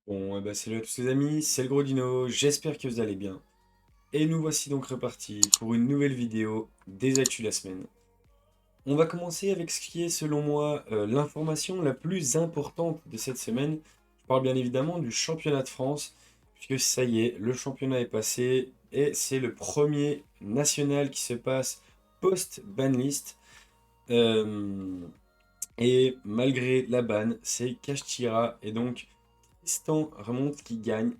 Bon, bah, salut à tous les amis, c'est le Gros Dino, j'espère que vous allez bien. Et nous voici donc repartis pour une nouvelle vidéo des actus de la semaine. On va commencer avec ce qui est selon moi l'information la plus importante de cette semaine. Je parle bien évidemment du championnat de France, puisque ça y est, le championnat est passé et c'est le premier national qui se passe post-banlist. Euh, et malgré la banne, c'est Kashtira et donc Tristan remonte qui gagne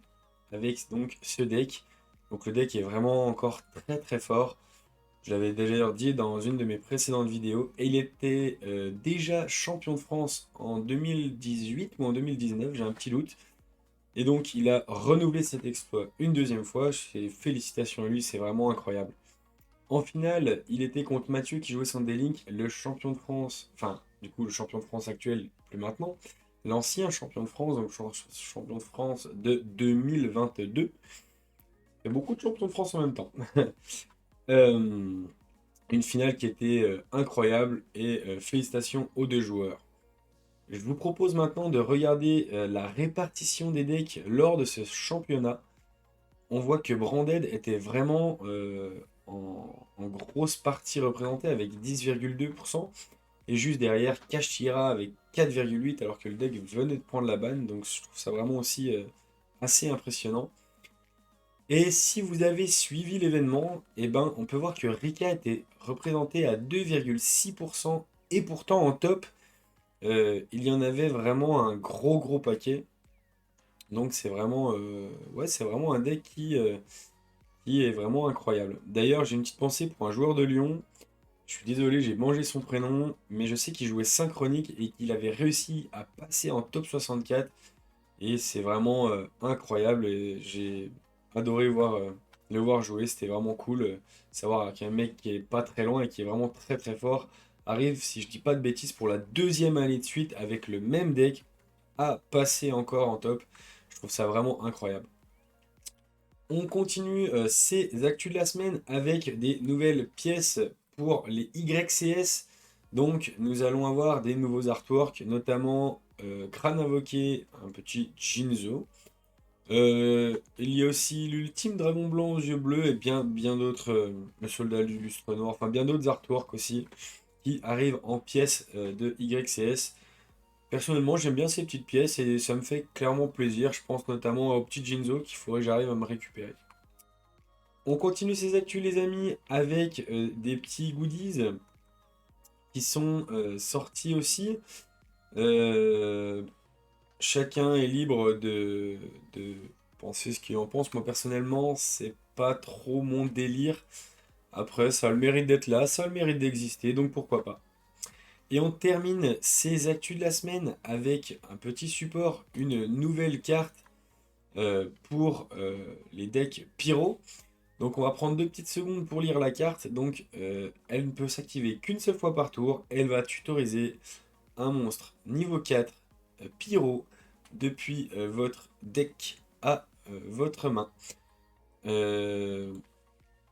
avec donc ce deck. Donc le deck est vraiment encore très très fort. Je l'avais déjà dit dans une de mes précédentes vidéos. Et il était déjà champion de France en 2018 ou en 2019, j'ai un petit doute. Et donc il a renouvelé cet exploit une deuxième fois. Félicitations à lui, c'est vraiment incroyable. En finale, il était contre Mathieu qui jouait son D-Link, le champion de France, enfin du coup le champion de France actuel, plus maintenant, l'ancien champion de France, donc champion de France de 2022. Il y a beaucoup de champions de France en même temps. Euh, une finale qui était incroyable et félicitations aux deux joueurs. Je vous propose maintenant de regarder la répartition des decks lors de ce championnat. On voit que Branded était vraiment en grosse partie représenté avec 10,2%. Et juste derrière, Kashira avec 4,8% alors que le deck venait de prendre la banne. Donc je trouve ça vraiment aussi assez impressionnant. Et si vous avez suivi l'événement, eh ben, on peut voir que Rika était représenté à 2,6% et pourtant en top, il y en avait vraiment un gros paquet. Donc c'est vraiment un deck qui est vraiment incroyable. D'ailleurs, j'ai une petite pensée pour un joueur de Lyon. Je suis désolé, j'ai mangé son prénom, mais je sais qu'il jouait synchronique et qu'il avait réussi à passer en top 64. Et c'est vraiment incroyable. Et j'ai adoré le voir jouer. C'était vraiment cool. Savoir qu'un mec qui est pas très loin et qui est vraiment très fort arrive, si je dis pas de bêtises, pour la deuxième année de suite avec le même deck à passer encore en top. Je trouve ça vraiment incroyable. On continue ces actus de la semaine avec des nouvelles pièces pour les YCS. Donc nous allons avoir des nouveaux artworks, notamment Crâne Invoqué, un petit Jinzo. Il y a aussi l'ultime dragon blanc aux yeux bleus et bien d'autres, le soldat du lustre noir, enfin bien d'autres artworks aussi qui arrivent en pièces de YCS. Personnellement, j'aime bien ces petites pièces et ça me fait clairement plaisir. Je pense notamment au petit Jinzo qu'il faudrait que j'arrive à me récupérer. On continue ces actus les amis avec des petits goodies qui sont sortis aussi. Euh, Chacun est libre de penser ce qu'il en pense. Moi personnellement, c'est pas trop mon délire. Après, ça a le mérite d'être là, ça a le mérite d'exister, donc pourquoi pas. Et on termine ces actus de la semaine avec un petit support, une nouvelle carte pour les decks Pyro. Donc on va prendre 2 petites secondes pour lire la carte. Donc elle ne peut s'activer qu'une seule fois par tour. Elle va tutoriser un monstre niveau 4 Pyro depuis votre deck à votre main. Euh,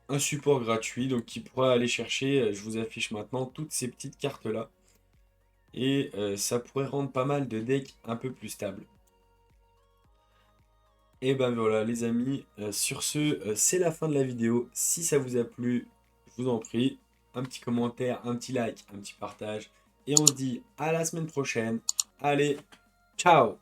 un support gratuit donc qui pourra aller chercher, je vous affiche maintenant toutes ces petites cartes là. Et ça pourrait rendre pas mal de decks un peu plus stables. Et ben voilà les amis, sur ce, c'est la fin de la vidéo. Si ça vous a plu, je vous en prie, un petit commentaire, un petit like, un petit partage. Et on se dit à la semaine prochaine. Allez, ciao!